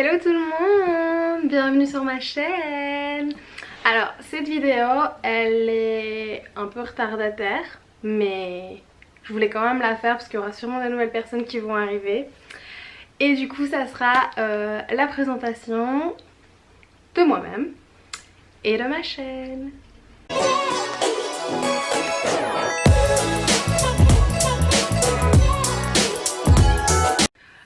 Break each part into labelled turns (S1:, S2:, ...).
S1: Hello tout le monde, bienvenue sur ma chaîne. Alors cette vidéo elle est un peu retardataire mais je voulais quand même la faire parce qu'il y aura sûrement de nouvelles personnes qui vont arriver. Et du coup ça sera la présentation de moi-même et de ma chaîne.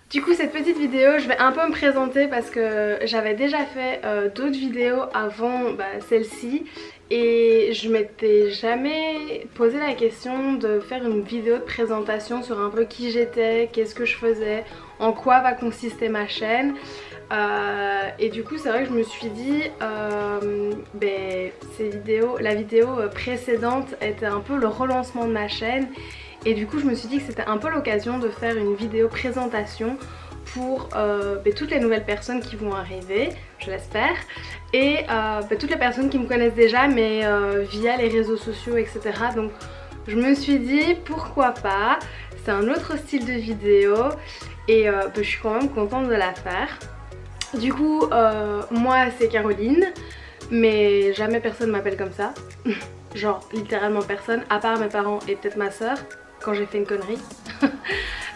S1: Du coup cette petite vidéo je vais un peu me présenter parce que j'avais déjà fait d'autres vidéos avant celle-ci et je m'étais jamais posé la question de faire une vidéo de présentation sur un peu qui j'étais, qu'est-ce que je faisais, en quoi va consister ma chaîne. Et du coup c'est vrai que je me suis dit la vidéo précédente était un peu le relancement de ma chaîne. Et du coup je me suis dit que c'était un peu l'occasion de faire une vidéo présentation pour toutes les nouvelles personnes qui vont arriver, je l'espère. Et toutes les personnes qui me connaissent déjà mais via les réseaux sociaux etc. Donc je me suis dit pourquoi pas, c'est un autre style de vidéo et je suis quand même contente de la faire. Du coup moi c'est Caroline mais jamais personne m'appelle comme ça. Genre littéralement personne à part mes parents et peut-être ma soeur quand j'ai fait une connerie.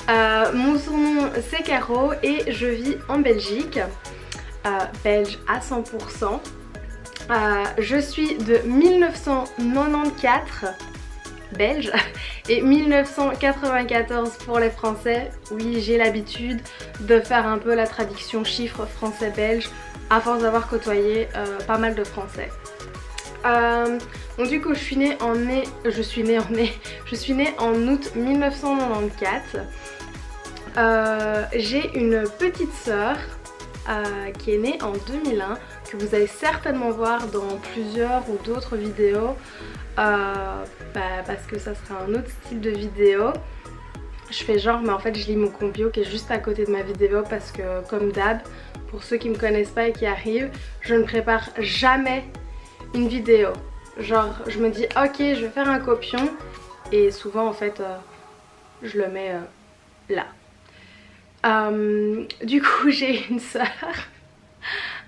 S1: Mon surnom c'est Caro et je vis en Belgique, belge à 100%. Je suis de 1994 belge et 1994 pour les Français. Oui, j'ai l'habitude de faire un peu la traduction chiffres français-belge à force d'avoir côtoyé pas mal de Français. Donc du coup je suis née en août 1994. J'ai une petite sœur qui est née en 2001 que vous allez certainement voir dans plusieurs ou d'autres vidéos parce que ça sera un autre style de vidéo. Je fais genre mais en fait je lis mon compio qui est juste à côté de ma vidéo parce que comme d'hab, pour ceux qui me connaissent pas et qui arrivent, je ne prépare jamais une vidéo. Genre je me dis ok je vais faire un copion et souvent en fait je le mets là. Du coup j'ai une sœur.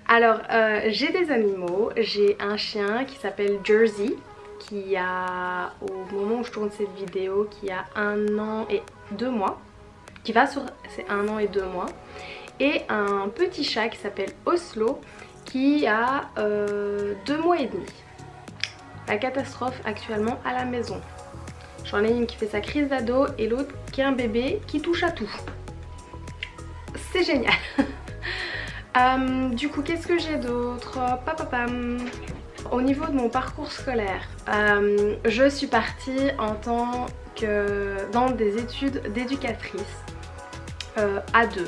S1: Alors j'ai des animaux, j'ai un chien qui s'appelle Jersey qui a, au moment où je tourne cette vidéo, qui a 1 an et 2 mois, qui va sur ses 1 an et 2 mois, et un petit chat qui s'appelle Oslo qui a 2 mois et demi. La catastrophe actuellement à la maison. J'en ai une qui fait sa crise d'ado et l'autre qui est un bébé qui touche à tout. C'est génial. Du coup qu'est-ce que j'ai d'autre? Au niveau de mon parcours scolaire, je suis partie en tant que dans des études d'éducatrice A2.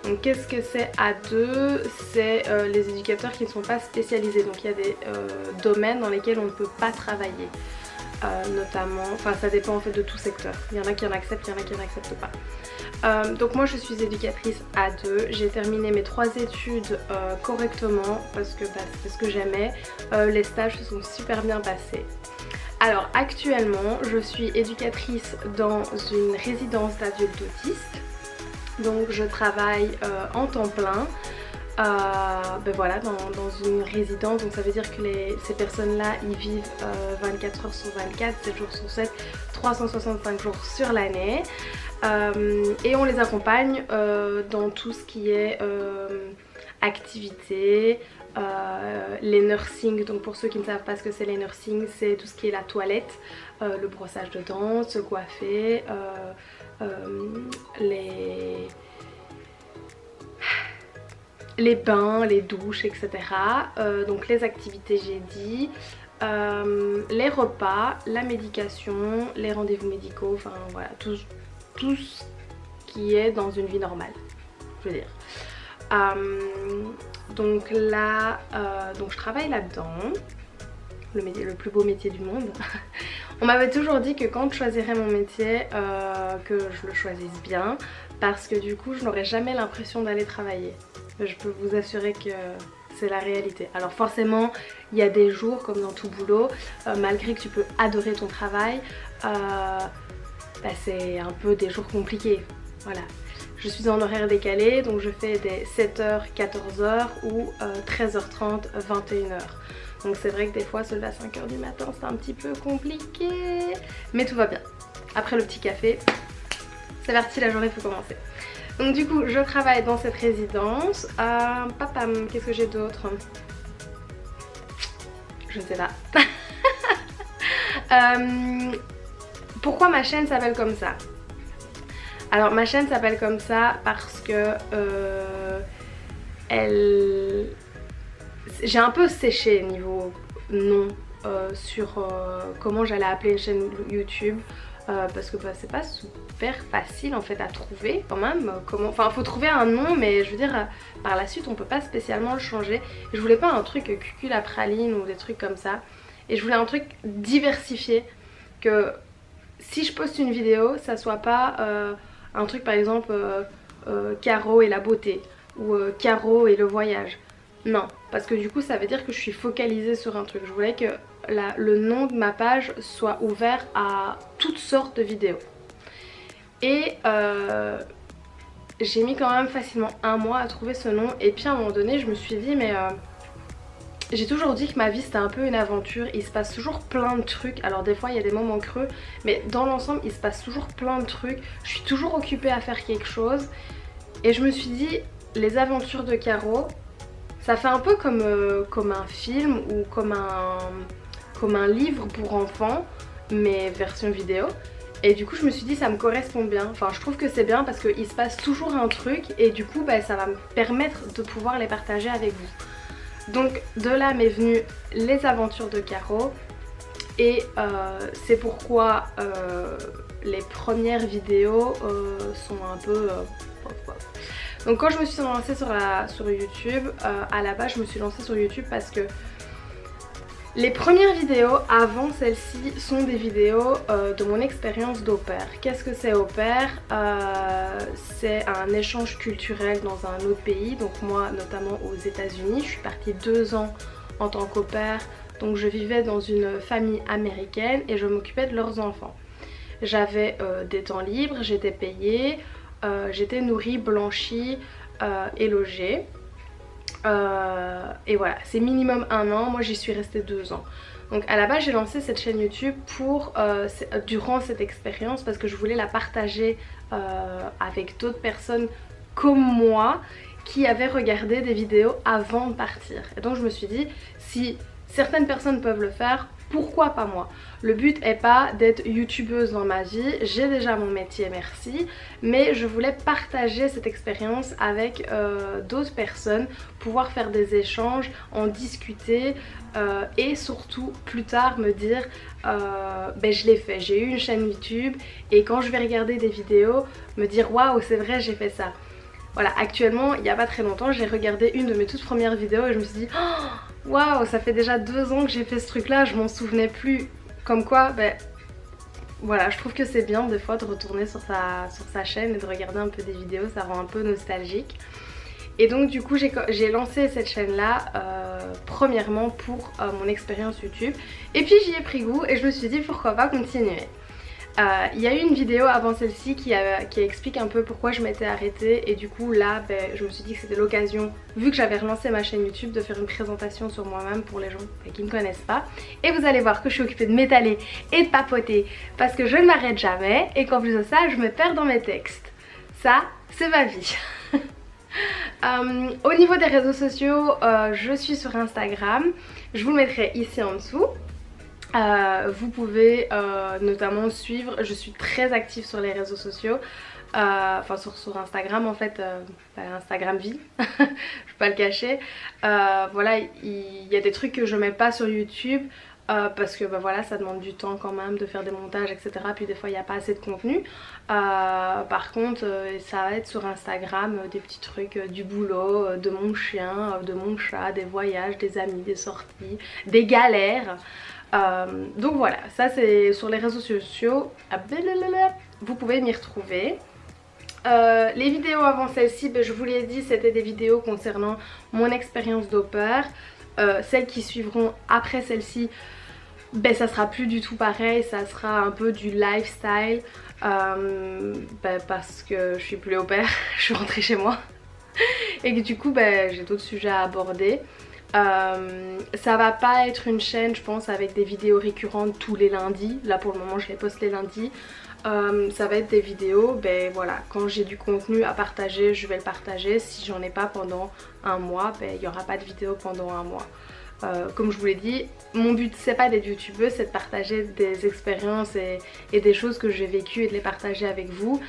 S1: Donc qu'est-ce que c'est A2? C'est les éducateurs qui ne sont pas spécialisés. Donc il y a des domaines dans lesquels on ne peut pas travailler. Notamment, enfin ça dépend en fait de tout secteur. Il y en a qui en acceptent, il y en a qui en acceptent pas. Donc moi je suis éducatrice A2. J'ai terminé mes 3 études correctement parce que c'est ce que j'aimais. Les stages se sont super bien passés. Alors actuellement je suis éducatrice dans une résidence d'adultes autistes. Donc je travaille en temps plein voilà, dans une résidence. Donc ça veut dire que ces personnes là ils vivent 24 heures sur 24, 7 jours sur 7, 365 jours sur l'année. Et on les accompagne dans tout ce qui est activités, les nursing. Donc pour ceux qui ne savent pas ce que c'est les nursing, c'est tout ce qui est la toilette, le brossage de dents, se coiffer, les bains, les douches, etc. Donc les activités j'ai dit, les repas, la médication, les rendez-vous médicaux, enfin voilà, tout ce qui est dans une vie normale, je veux dire. Donc là, donc je travaille là-dedans, le plus beau métier du monde. On m'avait toujours dit que quand je choisirais mon métier, que je le choisisse bien, parce que du coup je n'aurais jamais l'impression d'aller travailler. Je peux vous assurer que c'est la réalité. Alors forcément il y a des jours comme dans tout boulot, malgré que tu peux adorer ton travail, c'est un peu des jours compliqués. Voilà. je suis en horaire décalé, donc je fais des 7h, 14h ou 13h30, 21h. Donc c'est vrai que des fois se lever à 5h du matin c'est un petit peu compliqué, mais tout va bien. Après le petit café, c'est parti, la journée peut commencer. Donc du coup je travaille dans cette résidence. Papam, qu'est-ce que j'ai d'autre? Je ne sais pas. Pourquoi ma chaîne s'appelle comme ça? Alors ma chaîne s'appelle comme ça parce que j'ai un peu séché niveau nom sur comment j'allais appeler une chaîne YouTube. Parce que c'est pas super facile en fait à trouver quand même. Enfin faut trouver un nom, mais je veux dire par la suite on peut pas spécialement le changer. Je voulais pas un truc cucul à praline ou des trucs comme ça. Et je voulais un truc diversifié, que si je poste une vidéo ça soit pas un truc par exemple Caro et la beauté ou Caro et le voyage. Non, parce que du coup ça veut dire que je suis focalisée sur un truc. Je voulais que le nom de ma page soit ouvert à toutes sortes de vidéos. Et j'ai mis quand même facilement un mois à trouver ce nom. Et puis à un moment donné je me suis dit mais j'ai toujours dit que ma vie c'était un peu une aventure. Il se passe toujours plein de trucs. Alors des fois il y a des moments creux, mais dans l'ensemble il se passe toujours plein de trucs. Je suis toujours occupée à faire quelque chose. Et je me suis dit les aventures de Caro, ça fait un peu comme un film ou comme un livre pour enfants, mais version vidéo. Et du coup je me suis dit ça me correspond bien. Enfin je trouve que c'est bien parce qu'il se passe toujours un truc et du coup ça va me permettre de pouvoir les partager avec vous. Donc de là m'est venue les aventures de Caro. Et c'est pourquoi les premières vidéos sont un peu... Donc quand je me suis lancée sur YouTube, à la base je me suis lancée sur YouTube parce que les premières vidéos avant celle-ci sont des vidéos de mon expérience d'au pair. Qu'est-ce que c'est au pair? C'est un échange culturel dans un autre pays, donc moi notamment aux États-Unis. Je suis partie 2 ans en tant qu'au pair, donc je vivais dans une famille américaine et je m'occupais de leurs enfants. J'avais des temps libres, j'étais payée. J'étais nourrie, blanchie et logée. Et voilà, c'est minimum 1 an, moi j'y suis restée 2 ans. Donc à la base j'ai lancé cette chaîne YouTube durant cette expérience parce que je voulais la partager avec d'autres personnes comme moi qui avaient regardé des vidéos avant de partir. Et donc je me suis dit, si certaines personnes peuvent le faire, pourquoi pas moi? Le but est pas d'être youtubeuse dans ma vie, j'ai déjà mon métier, merci, mais je voulais partager cette expérience avec d'autres personnes, pouvoir faire des échanges, en discuter et surtout plus tard me dire je l'ai fait, j'ai eu une chaîne YouTube et quand je vais regarder des vidéos me dire waouh c'est vrai j'ai fait ça. Voilà, actuellement il n'y a pas très longtemps j'ai regardé une de mes toutes premières vidéos et je me suis dit oh, waouh, ça fait déjà 2 ans que j'ai fait ce truc là, je m'en souvenais plus. Comme quoi, voilà, je trouve que c'est bien des fois de retourner sur sa chaîne et de regarder un peu des vidéos, ça rend un peu nostalgique. Et donc du coup j'ai lancé cette chaîne là premièrement pour mon expérience YouTube. Et puis j'y ai pris goût et je me suis dit pourquoi pas continuer. Il y a eu une vidéo avant celle-ci qui explique un peu pourquoi je m'étais arrêtée et du coup là je me suis dit que c'était l'occasion, vu que j'avais relancé ma chaîne YouTube, de faire une présentation sur moi-même pour les gens qui ne me connaissent pas. Et vous allez voir que je suis occupée de m'étaler et de papoter parce que je ne m'arrête jamais et qu'en plus de ça je me perds dans mes textes. Ça c'est ma vie. Au niveau des réseaux sociaux, je suis sur Instagram, je vous le mettrai ici en dessous. Vous pouvez notamment suivre, je suis très active sur les réseaux sociaux, enfin sur Instagram en fait, Instagram vie, je vais pas le cacher. Voilà, il y a des trucs que je mets pas sur YouTube parce que voilà ça demande du temps quand même de faire des montages etc, puis des fois il n'y a pas assez de contenu. Par contre ça va être sur Instagram des petits trucs du boulot, de mon chien, de mon chat, des voyages, des amis, des sorties, des galères. Donc voilà, ça c'est sur les réseaux sociaux, vous pouvez m'y retrouver. Les vidéos avant celle-ci, je vous l'ai dit, c'était des vidéos concernant mon expérience d'au pair. Celles qui suivront après celle-ci ben ça sera plus du tout pareil, ça sera un peu du lifestyle parce que je suis plus au pair, je suis rentrée chez moi et que du coup j'ai d'autres sujets à aborder. Ça va pas être une chaîne je pense avec des vidéos récurrentes tous les lundis, là pour le moment je les poste les lundis. Ça va être des vidéos, voilà, quand j'ai du contenu à partager je vais le partager, si j'en ai pas pendant un mois, il n'y aura pas de vidéo pendant un mois. Comme je vous l'ai dit, mon but c'est pas d'être youtubeuse, c'est de partager des expériences et des choses que j'ai vécues et de les partager avec vous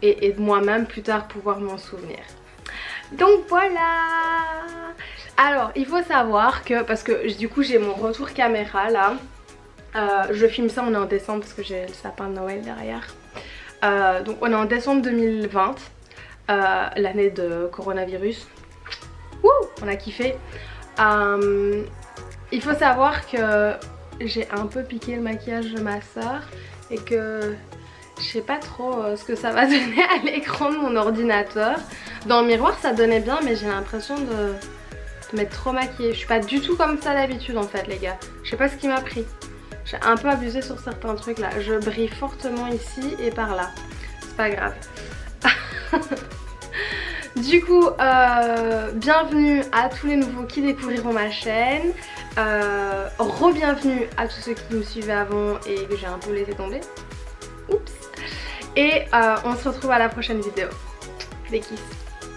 S1: et de moi-même plus tard pouvoir m'en souvenir. Donc voilà. Alors il faut savoir que, parce que du coup j'ai mon retour caméra là, je filme ça, on est en décembre parce que j'ai le sapin de Noël derrière. Donc on est en décembre 2020, l'année de coronavirus. Wouh, on a kiffé. Il faut savoir que j'ai un peu piqué le maquillage de ma soeur et que je sais pas trop ce que ça va donner à l'écran de mon ordinateur. Dans le miroir ça donnait bien mais j'ai l'impression de m'être trop maquillée. Je suis pas du tout comme ça d'habitude en fait les gars. Je sais pas ce qui m'a pris. J'ai un peu abusé sur certains trucs là. Je brille fortement ici et par là. C'est pas grave. Du coup, bienvenue à tous les nouveaux qui découvriront ma chaîne. Re-bienvenue à tous ceux qui me suivaient avant et que j'ai un peu laissé tomber. Oups. Et on se retrouve à la prochaine vidéo. Des kisses.